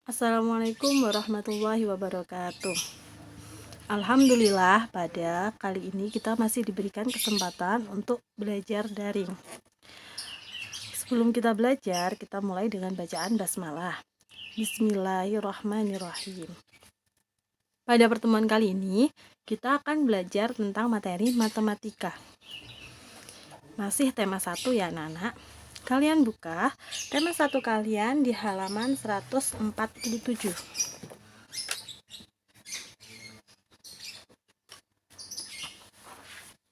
Assalamualaikum warahmatullahi wabarakatuh. Alhamdulillah, pada kali ini kita masih diberikan kesempatan untuk belajar daring. Sebelum kita belajar, kita mulai dengan bacaan basmalah. Bismillahirrahmanirrahim. Pada pertemuan kali ini, kita akan belajar tentang materi matematika. Masih tema 1 ya anak-anak. Kalian buka tema 1 kalian di halaman 147.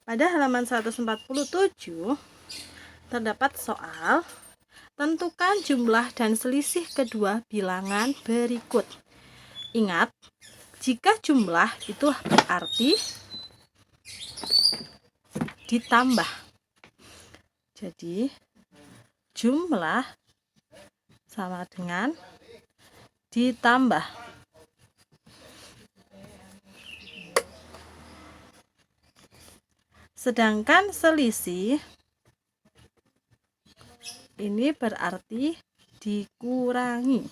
Pada halaman 147 terdapat soal tentukan jumlah dan selisih kedua bilangan berikut. Ingat, jika jumlah itu berarti ditambah. Jadi jumlah sama dengan ditambah. Sedangkan selisih ini berarti dikurangi.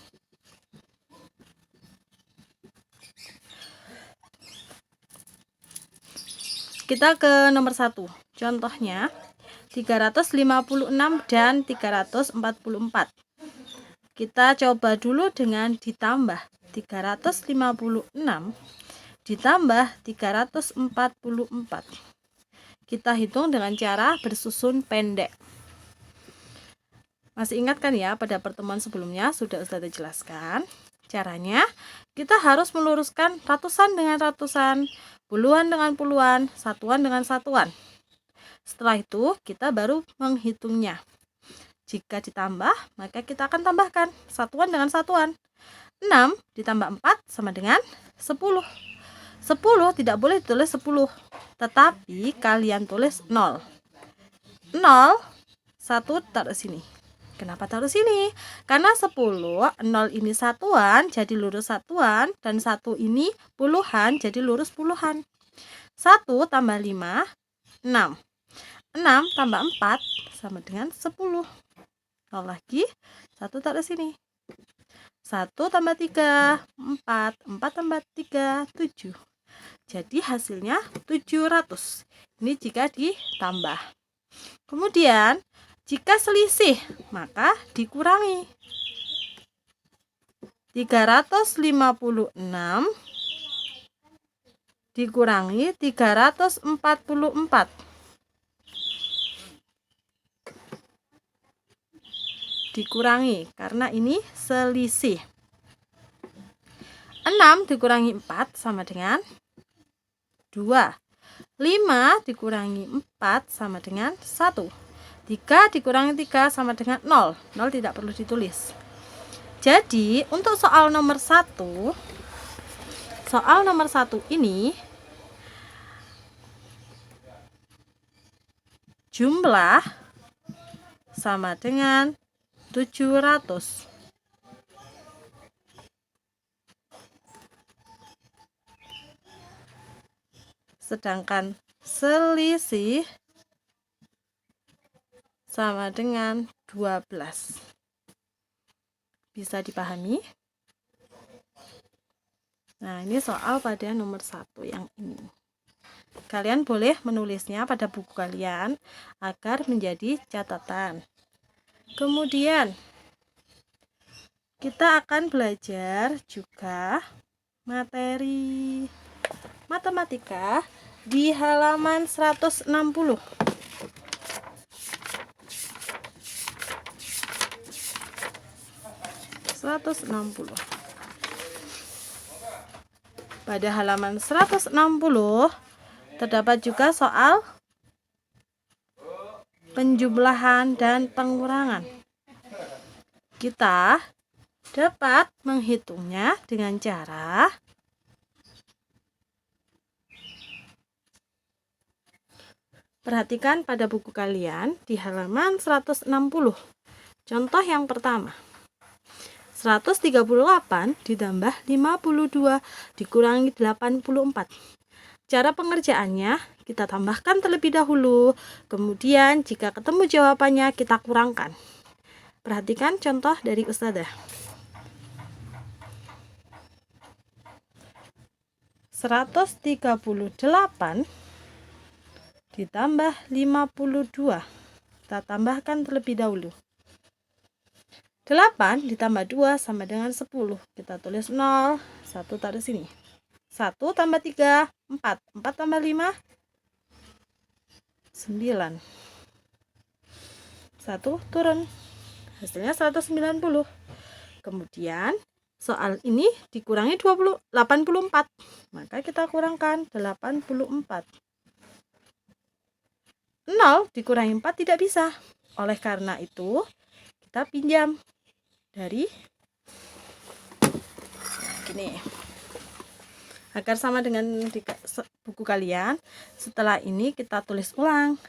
Kita ke nomor 1. Contohnya 356 dan 344. Kita coba dulu dengan ditambah 356 ditambah 344. Kita hitung dengan cara bersusun pendek. Masih ingat kan ya, pada pertemuan sebelumnya sudah Ustazah jelaskan. Caranya, kita harus meluruskan ratusan dengan ratusan, puluhan dengan puluhan, satuan dengan satuan. Setelah itu, kita baru menghitungnya. Jika ditambah, maka kita akan tambahkan satuan dengan satuan. 6 ditambah 4 sama dengan 10. 10 tidak boleh ditulis 10, tetapi kalian tulis 0. 0, 1 taruh sini. Kenapa taruh sini? Karena 10, 0 ini satuan, jadi lurus satuan, dan 1 ini puluhan, jadi lurus puluhan. 1 tambah 5, 6. 6 tambah 4 sama dengan 10. 0 lagi, 1 taruh sini. 1 tambah 3, 4. 4 tambah 3, 7. Jadi hasilnya 700. Ini jika ditambah. Kemudian, jika selisih, maka dikurangi. 356 dikurangi 344. Dikurangi karena ini selisih. 6 dikurangi 4 sama dengan 2. 5 dikurangi 4 sama dengan 1. 3 dikurangi 3 sama dengan 0. 0 tidak perlu ditulis. Jadi untuk soal nomor 1, ini jumlah sama dengan 700. Sedangkan selisih sama dengan 12. Bisa dipahami? Nah, ini soal pada nomor 1 yang ini. Kalian boleh menulisnya pada buku kalian agar menjadi catatan. Kemudian kita akan belajar juga materi matematika di halaman 160. Pada halaman 160 terdapat juga soal penjumlahan dan pengurangan. Kita dapat menghitungnya dengan cara perhatikan pada buku kalian di halaman 160. Contoh yang pertama. 138 ditambah 52 dikurangi 84. Cara pengerjaannya, kita tambahkan terlebih dahulu. Kemudian jika ketemu jawabannya, kita kurangkan. Perhatikan contoh dari Ustazah. 138 ditambah 52. Kita tambahkan terlebih dahulu. 8 ditambah 2 sama dengan 10. Kita tulis 0, 1 taruh sini. 1 tambah 3, 4. 4 tambah 5, 9. 1 turun. Hasilnya 190. Kemudian soal ini dikurangi 84. Maka kita kurangkan 84. 0 dikurangi 4 tidak bisa. Oleh karena itu, kita pinjam dari gini. Agar sama dengan di buku kalian, setelah ini kita tulis ulang.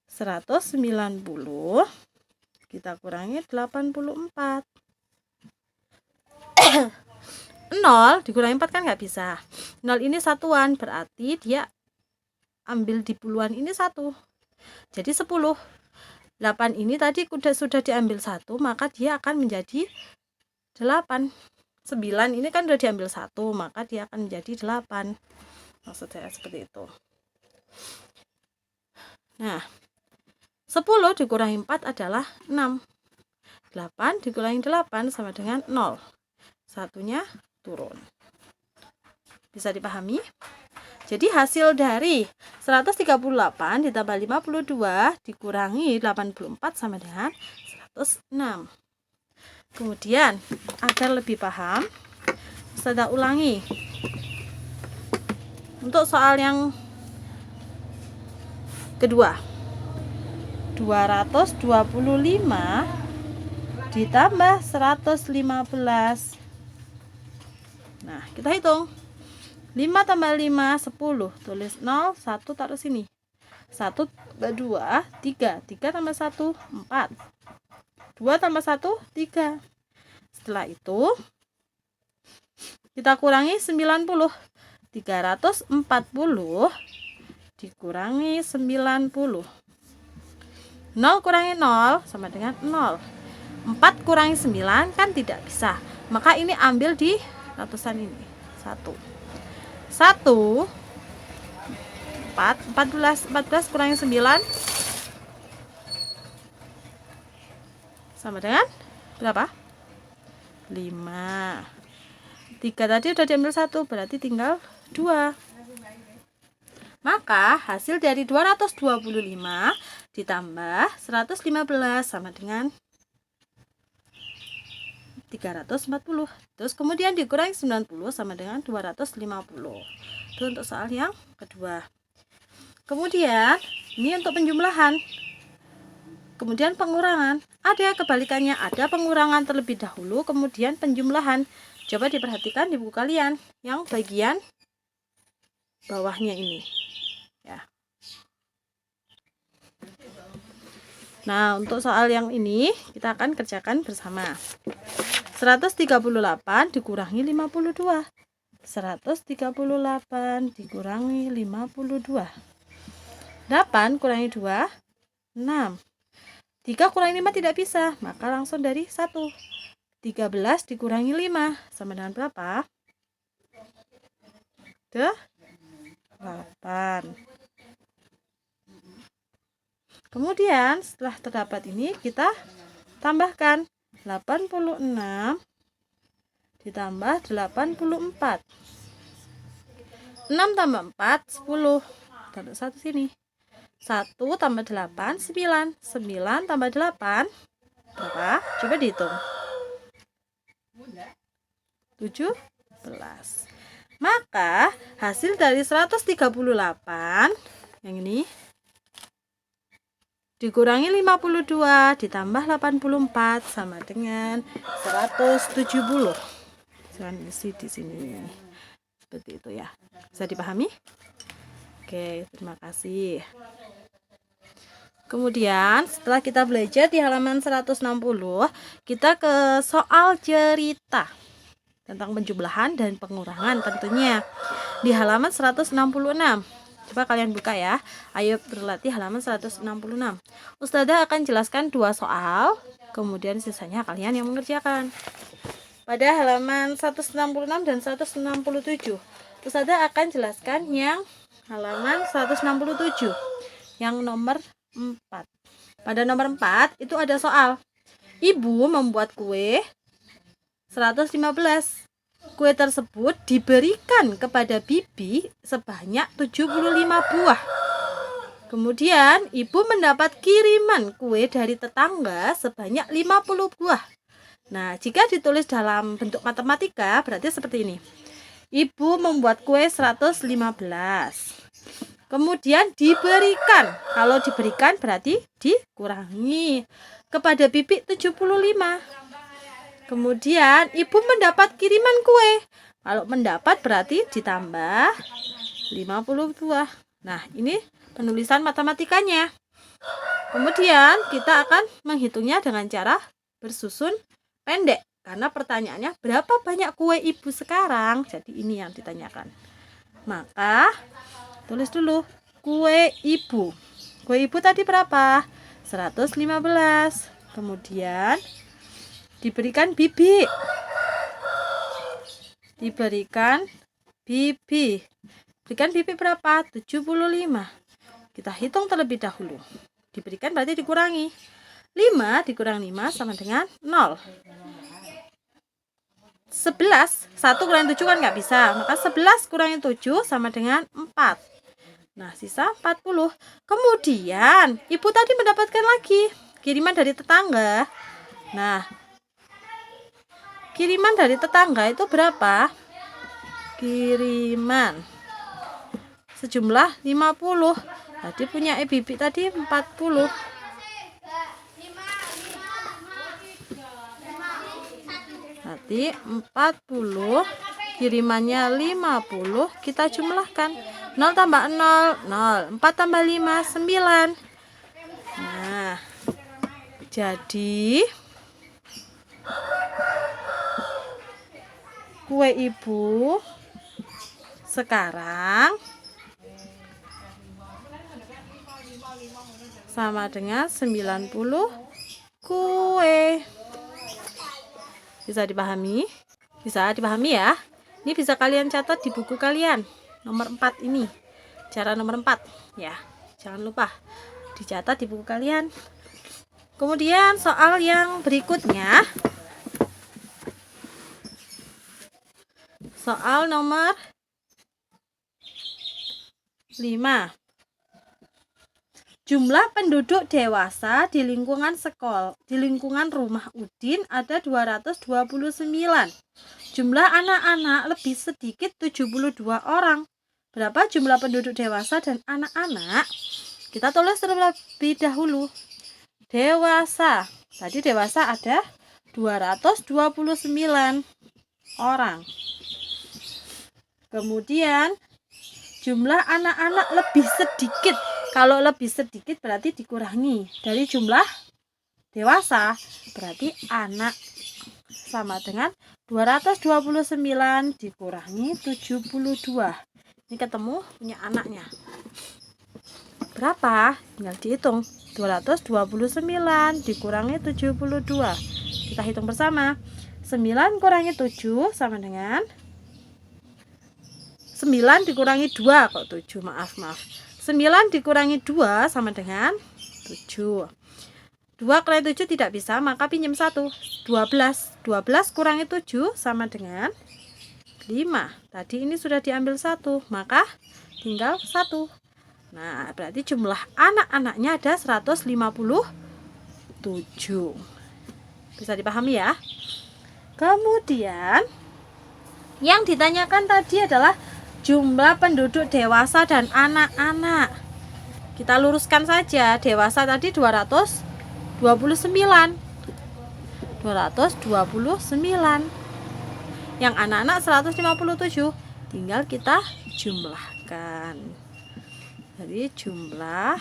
190 kita kurangi 84. 0 dikurangi 4 kan nggak bisa. 0 ini satuan, berarti dia ambil di puluhan ini 1. Jadi 10. 8 ini tadi sudah diambil 1, maka dia akan menjadi 8. 9 ini kan sudah diambil 1, maka dia akan menjadi 8. Maksud saya seperti itu. Nah, 10 dikurangi 4 adalah 6. 8 dikurangi 8 sama dengan 0. Satunya turun. Bisa dipahami? Jadi hasil dari 138 ditambah 52 dikurangi 84 sama dengan 106. Kemudian agar lebih paham, saya ulangi. Untuk soal yang kedua, 225 ditambah 115. Nah, kita hitung. 5 tambah 5, 10. Tulis 0, 1 taruh sini. 1 tambah 2, 3. 3 tambah 1, 4. 2 tambah 1, 3. Setelah itu, kita kurangi 90. 340 dikurangi 90. 0 kurangi 0 sama dengan 0. 4 kurangi 9 kan tidak bisa. Maka ini ambil di ratusan ini. 1. 14 kurangi 9 sama dengan berapa? 5. 3 tadi udah diambil 1, berarti tinggal 2. Maka hasil dari 225 ditambah 115 sama dengan 340. Terus kemudian dikurangi 90 sama dengan 250. Itu untuk soal yang kedua. Kemudian ini untuk penjumlahan. Kemudian pengurangan. Ada kebalikannya, ada pengurangan terlebih dahulu, kemudian penjumlahan. Coba diperhatikan di buku kalian yang bagian bawahnya ini. Ya. Nah, untuk soal yang ini kita akan kerjakan bersama. 138 dikurangi 52. 138 dikurangi 52. 8 kurangi 2, 6. 3 kurangi 5 tidak bisa, maka langsung dari 1. 13 dikurangi 5 sama dengan berapa? 8. Kemudian setelah terdapat ini kita tambahkan 86 ditambah 84. 6 tambah 4, 10. Taruh 1 sini. 1 tambah 8, 9. 9 tambah 8, berapa? Coba dihitung. 17. Maka hasil dari 138 yang ini dikurangi 52 ditambah 84 sama dengan 170. Jangan isi di sini. Seperti itu ya. Bisa dipahami? Oke, terima kasih. Kemudian setelah kita belajar di halaman 160, kita ke soal cerita tentang penjumlahan dan pengurangan tentunya di halaman 166. Coba kalian buka ya. Ayo berlatih halaman 166. Ustazah akan jelaskan 2 soal, kemudian sisanya kalian yang mengerjakan. pada halaman 166 dan 167. Ustazah akan jelaskan yang halaman 167 yang nomor 4. Pada nomor 4 itu ada soal. Ibu membuat kue 115. Kue tersebut diberikan kepada bibi sebanyak 75 buah. Kemudian ibu mendapat kiriman kue dari tetangga sebanyak 50 buah. Nah, jika ditulis dalam bentuk matematika berarti seperti ini. Ibu membuat kue 115. Kemudian diberikan. Kalau diberikan berarti dikurangi. Kepada bibi 75. Kemudian ibu mendapat kiriman kue. Kalau mendapat berarti ditambah 50 buah. Nah, ini penulisan matematikanya. Kemudian kita akan menghitungnya dengan cara bersusun pendek. Karena pertanyaannya berapa banyak kue ibu sekarang? Jadi ini yang ditanyakan. Maka tulis dulu kue ibu. Kue ibu tadi berapa? 115. Kemudian diberikan bibi. Diberikan bibi. Berikan bibi berapa? 75. Kita hitung terlebih dahulu. Diberikan berarti dikurangi. 5 dikurang 5 sama dengan 0. 11, 1 kurangi 7 kan nggak bisa. Maka 11 kurangi 7 sama dengan 4. Nah, sisa 40. Kemudian, ibu tadi mendapatkan lagi kiriman dari tetangga. Nah, kiriman dari tetangga itu berapa? Kiriman sejumlah 50. Tadi punya bibi tadi 40. Berarti 40 kirimannya 50, kita jumlahkan 0 tambah 0, 0, 4 tambah 5, 9. Nah, jadi kue ibu sekarang sama dengan 90 kue. Bisa dipahami? Bisa dipahami ya? Ini bisa kalian catat di buku kalian. Nomor 4 ini. Cara nomor 4 ya. Jangan lupa dicatat di buku kalian. Kemudian soal yang berikutnya. Soal nomor 5. Jumlah penduduk dewasa di lingkungan rumah Udin ada 229. Jumlah anak-anak lebih sedikit 72 orang. Berapa jumlah penduduk dewasa dan anak-anak? Kita tulis terlebih dahulu. Dewasa. Tadi dewasa ada 229 orang. Kemudian jumlah anak-anak lebih sedikit. Kalau lebih sedikit berarti dikurangi dari jumlah dewasa. Berarti anak sama dengan 229 dikurangi 72. Ini ketemu punya anaknya. Berapa? Tinggal dihitung. 229 dikurangi 72. Kita hitung bersama. 9 kurangi 7 sama dengan 9 dikurangi 2 kok 7. Maaf. 9 dikurangi 2 sama dengan 7. 2 kurangi 7 tidak bisa, maka pinjam 1. 12. 12 kurangi 7 sama dengan 5. Tadi ini sudah diambil 1, maka tinggal 1. Nah, berarti jumlah anak-anaknya ada 157. Bisa dipahami ya? Kemudian yang ditanyakan tadi adalah jumlah penduduk dewasa dan anak-anak. Kita luruskan saja. Dewasa tadi 229. Yang anak-anak 157. Tinggal kita jumlahkan. Jadi jumlah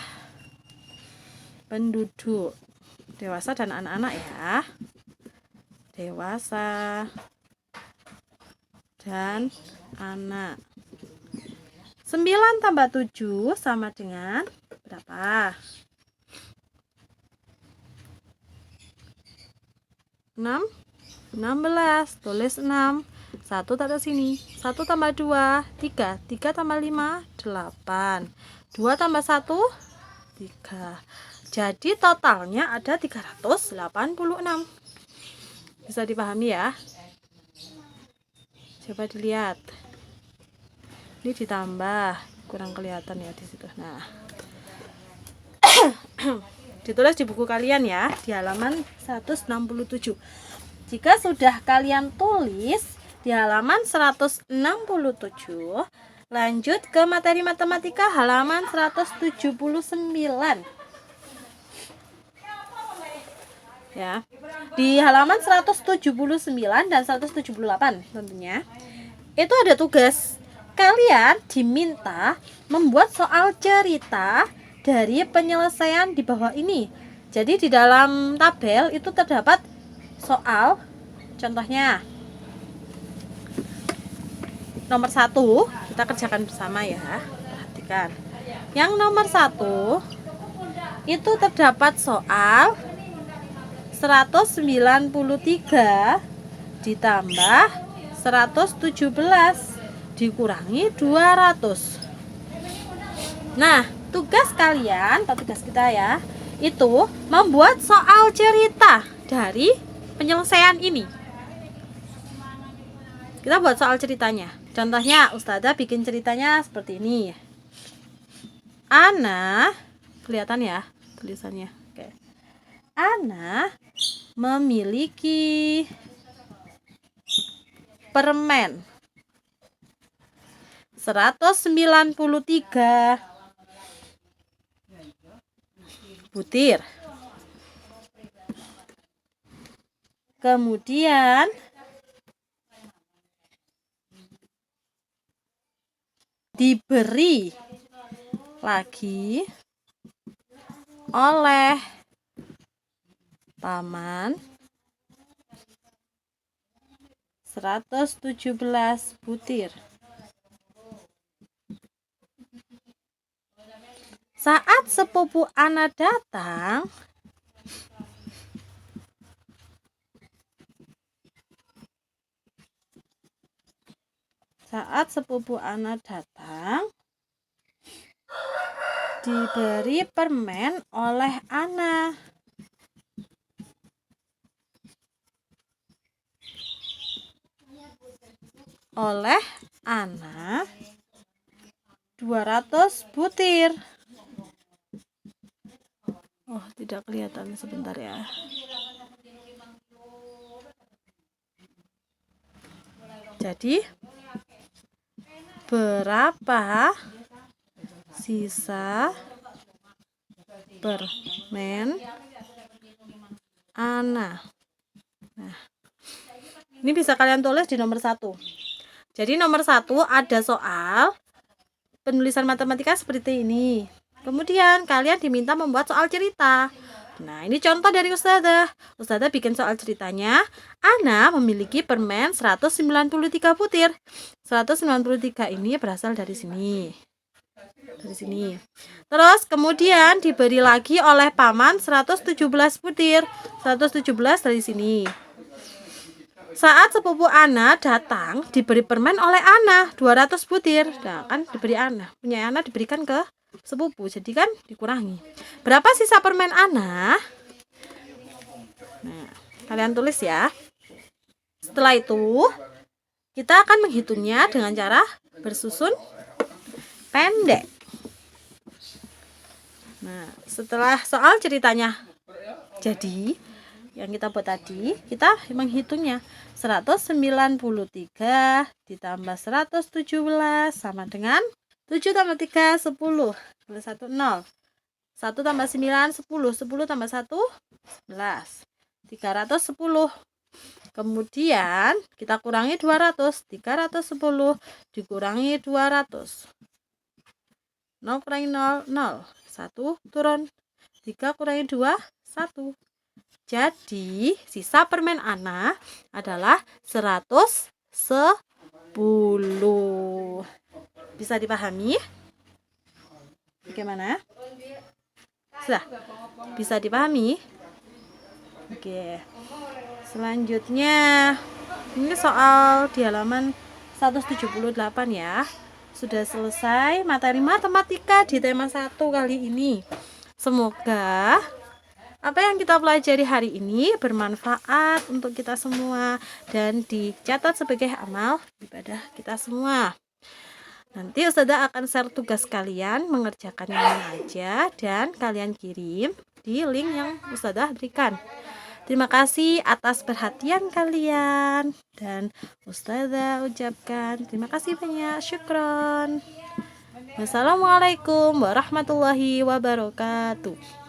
penduduk dewasa dan anak-anak ya. Dewasa dan anak. 9 tambah 7 sama dengan berapa? 6. 16, tulis 6, 1 taruh sini, 1 tambah 2, 3, 3 tambah 5, 8, 2 tambah 1, 3. Jadi totalnya ada 386. Bisa dipahami ya? Coba dilihat. Ini ditambah, kurang kelihatan ya di situ. Nah, ditulis di buku kalian ya, di halaman 167. Jika sudah kalian tulis di halaman 167, lanjut ke materi matematika halaman 179. Ya. Di halaman 179 dan 178 tentunya. Itu ada tugas. Kalian diminta membuat soal cerita dari penyelesaian di bawah ini. Jadi di dalam tabel itu terdapat soal, contohnya nomor 1 kita kerjakan bersama ya, perhatikan. Yang nomor 1 itu terdapat soal 193 ditambah 117 dikurangi 200. Nah, tugas kalian atau tugas kita ya, itu membuat soal cerita dari penyelesaian ini. Kita buat soal ceritanya. Contohnya, Ustazah bikin ceritanya seperti ini. Ana, kelihatan ya tulisannya. Oke. Ana memiliki permen 193 butir. Kemudian diberi lagi oleh paman 117 butir. Saat sepupu Ana datang, diberi permen oleh Ana. Oleh Ana 200 butir. Oh, tidak kelihatan, sebentar ya. Jadi berapa sisa permen Ana? Nah, ini bisa kalian tulis di nomor 1. Jadi nomor 1 ada soal penulisan matematika seperti ini. Kemudian kalian diminta membuat soal cerita. Nah, ini contoh dari Ustazah. Ustazah bikin soal ceritanya. Ana memiliki permen 193 butir. 193 ini berasal dari sini. Dari sini. Terus kemudian diberi lagi oleh paman 117 butir. 117 dari sini. Saat sepupu Ana datang, diberi permen oleh Ana 200 butir. Nah, kan diberi Ana, punya Ana diberikan ke sepupu, jadi kan dikurangi. Berapa sisa permen Ana? Nah, kalian tulis ya. Setelah itu, kita akan menghitungnya dengan cara bersusun pendek. Nah, setelah soal ceritanya jadi, yang kita buat tadi, kita menghitungnya 193 ditambah 117 sama dengan 7 tambah 3 10. Tulis 1 0. 1 tambah 9 10. 10 tambah 1 11. 310. Kemudian kita kurangi 200. 310 dikurangi 200. 0 kurangi 0 0. 1 turun. 3 kurangi 2 1. Jadi, sisa permen Ana adalah 110. Bisa dipahami? Bagaimana? Sudah? Bisa dipahami? Oke. Selanjutnya ini soal di halaman 178 ya. Sudah selesai materi matematika di tema 1 kali ini. Semoga apa yang kita pelajari hari ini bermanfaat untuk kita semua dan dicatat sebagai amal ibadah kita semua. Nanti Ustazah akan share tugas kalian mengerjakannya aja dan kalian kirim di link yang Ustazah berikan. Terima kasih atas perhatian kalian dan Ustazah ucapkan terima kasih banyak. Syukron. Wassalamualaikum warahmatullahi wabarakatuh.